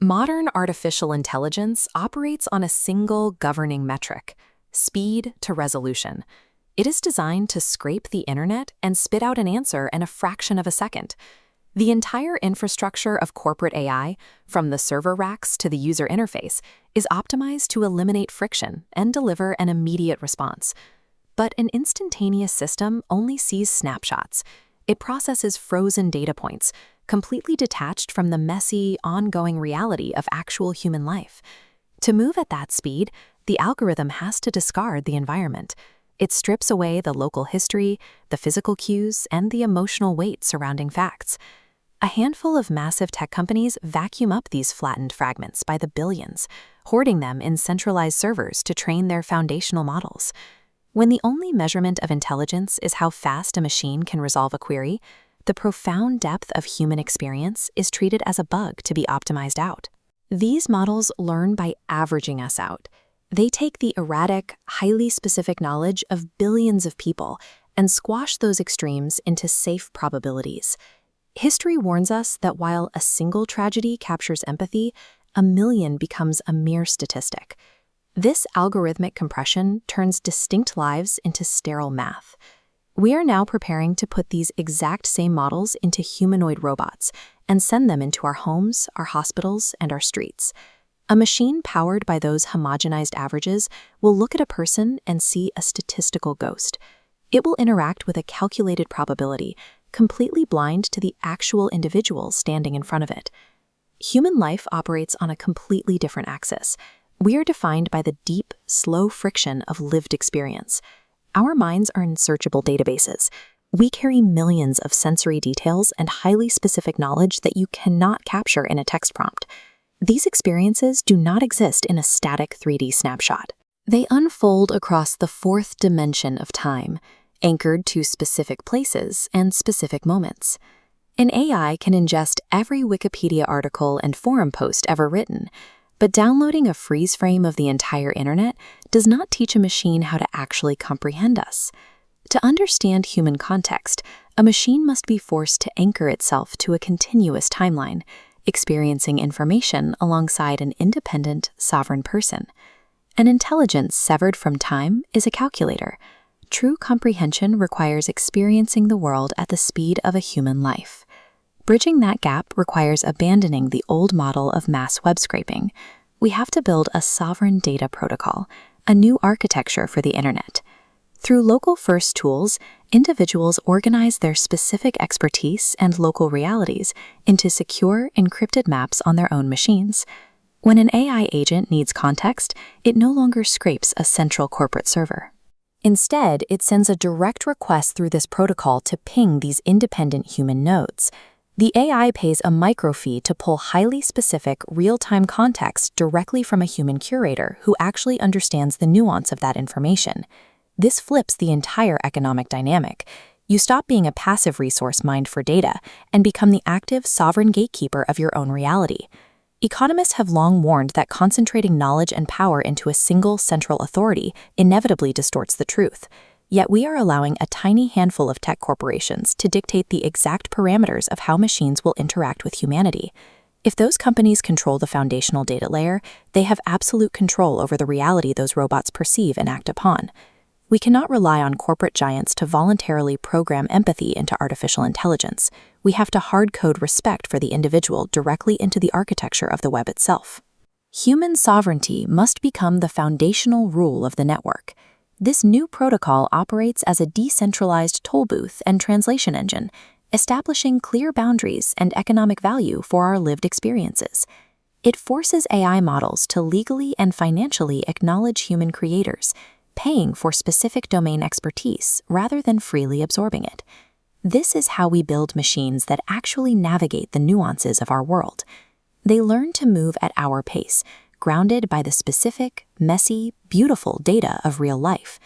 Modern artificial intelligence operates on a single governing metric: speed to resolution. It is designed to scrape the internet and spit out an answer in a fraction of a second. The entire infrastructure of corporate AI, from the server racks to the user interface, is optimized to eliminate friction and deliver an immediate response. But an instantaneous system only sees snapshots. It processes frozen data points, completely detached from the messy, ongoing reality of actual human life. To move at that speed, the algorithm has to discard the environment. It strips away the local history, the physical cues, and the emotional weight surrounding facts. A handful of massive tech companies vacuum up these flattened fragments by the billions, hoarding them in centralized servers to train their foundational models. When the only measurement of intelligence is how fast a machine can resolve a query, the profound depth of human experience is treated as a bug to be optimized out. These models learn by averaging us out. They take the erratic, highly specific knowledge of billions of people and squash those extremes into safe probabilities. History warns us that while a single tragedy captures empathy, a million becomes a mere statistic. This algorithmic compression turns distinct lives into sterile math. We are now preparing to put these exact same models into humanoid robots and send them into our homes, our hospitals, and our streets. A machine powered by those homogenized averages will look at a person and see a statistical ghost. It will interact with a calculated probability, completely blind to the actual individual standing in front of it. Human life operates on a completely different axis. We are defined by the deep, slow friction of lived experience. Our minds are in searchable databases. We carry millions of sensory details and highly specific knowledge that you cannot capture in a text prompt. These experiences do not exist in a static 3D snapshot. They unfold across the fourth dimension of time, anchored to specific places and specific moments. An AI can ingest every Wikipedia article and forum post ever written, but downloading a freeze frame of the entire internet does not teach a machine how to actually comprehend us. To understand human context, a machine must be forced to anchor itself to a continuous timeline, experiencing information alongside an independent, sovereign person. An intelligence severed from time is a calculator. True comprehension requires experiencing the world at the speed of a human life. Bridging that gap requires abandoning the old model of mass web scraping. We have to build a sovereign data protocol, a new architecture for the internet. Through local-first tools, individuals organize their specific expertise and local realities into secure, encrypted maps on their own machines. When an AI agent needs context, it no longer scrapes a central corporate server. Instead, it sends a direct request through this protocol to ping these independent human nodes. The AI pays a microfee to pull highly specific, real-time context directly from a human curator who actually understands the nuance of that information. This flips the entire economic dynamic. You stop being a passive resource mined for data and become the active, sovereign gatekeeper of your own reality. Economists have long warned that concentrating knowledge and power into a single central authority inevitably distorts the truth. Yet we are allowing a tiny handful of tech corporations to dictate the exact parameters of how machines will interact with humanity. If those companies control the foundational data layer, they have absolute control over the reality those robots perceive and act upon. We cannot rely on corporate giants to voluntarily program empathy into artificial intelligence. We have to hard-code respect for the individual directly into the architecture of the web itself. Human sovereignty must become the foundational rule of the network. This new protocol operates as a decentralized toll booth and translation engine, establishing clear boundaries and economic value for our lived experiences. It forces AI models to legally and financially acknowledge human creators, paying for specific domain expertise rather than freely absorbing it. This is how we build machines that actually navigate the nuances of our world. They learn to move at our pace, grounded by the specific, messy, beautiful data of real life.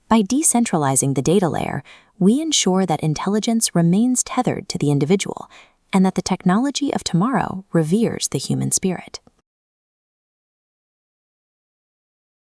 By decentralizing the data layer, we ensure that intelligence remains tethered to the individual and that the technology of tomorrow reveres the human spirit.